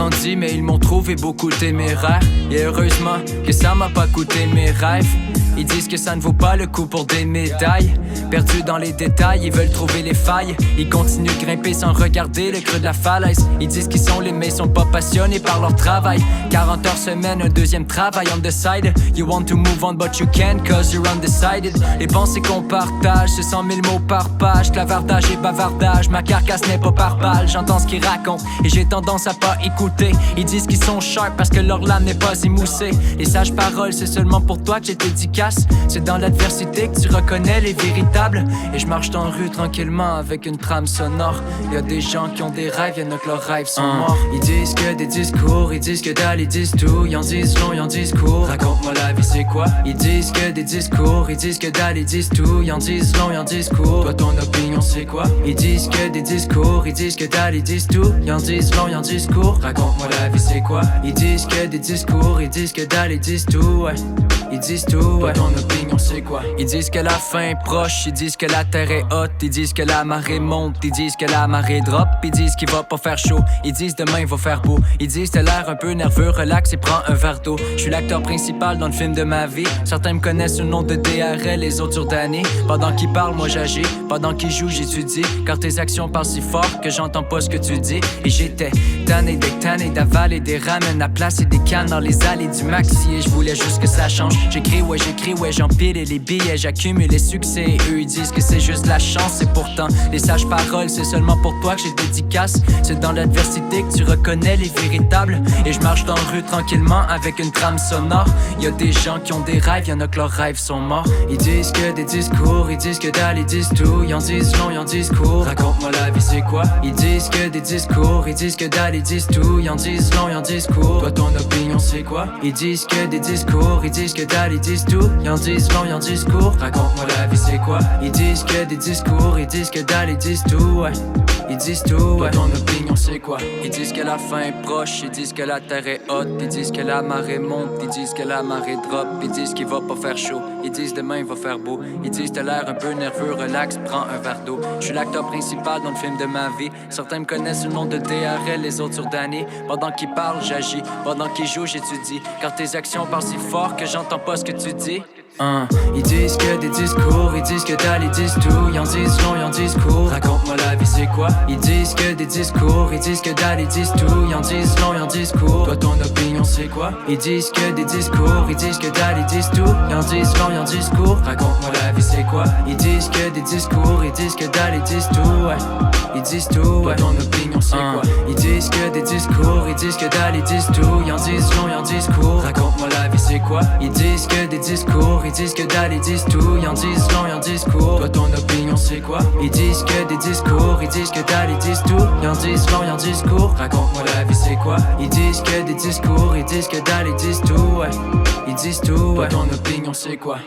grandi, mais ils m'ont trouvé beaucoup téméraire. Et heureusement que ça m'a pas coûté mes rêves. Ils disent que ça ne vaut pas le coup pour des médailles. Perdus dans les détails, ils veulent trouver les failles. Ils continuent de grimper sans regarder le creux de la falaise. Ils disent qu'ils sont les mais sont pas passionnés par leur travail. 40 heures semaine, un deuxième travail on the side. You want to move on but you can't cause you're undecided. Les pensées qu'on partage, c'est 100 000 mots par page. Clavardage et bavardage, ma carcasse n'est pas par balle. J'entends ce qu'ils racontent et j'ai tendance à pas écouter. Ils disent qu'ils sont sharp parce que leur lame n'est pas émoussée. Les sages paroles, c'est seulement pour toi que j'ai dédicace. C'est dans l'adversité que tu reconnais les véritables. Et je marche dans la rue tranquillement avec une trame sonore. Y'a des gens qui ont des rêves, y'en a que leurs rêves sont morts. Ils disent que des discours, ils disent que dalle, ils disent tout. Ils en disent long, ils en disent court. Raconte-moi la vie, c'est quoi? Ils disent que des discours, ils disent que dalle, ils disent tout. Ils en disent long, ils en disent court. Toi ton opinion c'est quoi? Ils disent que des discours, ils disent que dalle, ils disent tout. Ils en disent long, ils en disent court. Raconte-moi la vie, c'est quoi? Ils disent que des discours, ils disent que dalle, ils disent tout, ouais. Ils disent tout, ouais. Ton opinion c'est quoi? Ils disent que la fin est proche, ils disent que la terre est haute, ils disent que la marée monte, ils disent que la marée drop, ils disent qu'il va pas faire chaud, ils disent demain il va faire beau, ils disent t'as l'air un peu nerveux, relax et prends un verre d'eau. Je suis l'acteur principal dans le film de ma vie. Certains me connaissent le nom de DRL, les autres sur Danny. Pendant qu'ils parlent, moi j'agis, pendant qu'ils jouent, j'étudie. Car tes actions parlent si fort que j'entends pas ce que tu dis. Et j'étais tanné d'avaler des ramen à placer des cannes dans les allées du maxi. Et je voulais juste que ça change. J'écris, ouais, j'empile et les billets, j'accumule les succès. Et eux, ils disent que c'est juste la chance. Et pourtant, les sages paroles, c'est seulement pour toi que j'ai dédicace. C'est dans l'adversité que tu reconnais les véritables. Et je marche dans la rue tranquillement avec une trame sonore. Y'a des gens qui ont des rêves, y'en a que leurs rêves sont morts. Ils disent que des discours, ils disent que dalle, ils disent tout. Ils en disent long, ils en disent court. Raconte-moi la vie, c'est quoi? Ils disent que des discours, ils disent que dalle, ils disent tout. Ils en disent long, ils en disent court. Toi ton opinion c'est quoi? Ils disent que des discours, ils disent que dalle, ils disent tout. Ils en disent long, ils en disent court. Raconte-moi la vie, c'est quoi? Ils disent que des discours, ils disent que dalle, ils disent tout, ouais. Ils disent tout, ouais. Ton opinion c'est quoi? Ils disent que la fin est proche, ils disent que la terre est haute, ils disent que la marée monte, ils disent que la marée drop, ils disent qu'il va pas faire chaud, ils disent demain il va faire beau, ils disent t'as l'air un peu nerveux, relax, prends un verre d'eau. Je suis l'acteur principal dans le film de ma vie. Certains me connaissent le nom de DRL, les autres sur Danny. Pendant qu'ils parlent, j'agis, pendant qu'ils jouent, j'étudie. Car tes actions parlent si fort que j'entends pas ce que tu dis. Ils disent que des discours, ils disent que dalle, ils disent tout. Ils en disent long, ils en disent court. Raconte-moi la vie, c'est quoi? Ils disent que des discours, ils disent que dalle, ils disent tout. Ils en disent long, ils en disent court. Toi ton opinion c'est quoi? Ils disent que des discours, ils disent que dalle, ils disent tout. Ils en disent long, ils en disent court. Raconte-moi la vie, c'est quoi? Ils disent que des discours, ils disent que dalle, ils disent tout, ouais. Ils disent tout, ouais. Ton opinion c'est quoi? Ils disent que des discours, ils disent que dalle, ils disent tout. Ils en disent long, ils en disent court. Raconte-moi la vie, c'est quoi? Ils disent que des discours, ils disent que dalle, ils disent tout. Ils en disent long, ils en disent court. Toi ton opinion c'est quoi? Ils disent que des discours, ils disent que dalle, ils disent tout. Ils en disent long, ils en disent court. Raconte-moi la vie, c'est quoi? Ils disent que des discours, ils disent que dalle, ils disent tout, ouais. Ils disent tout, ouais. Toi ton opinion c'est quoi?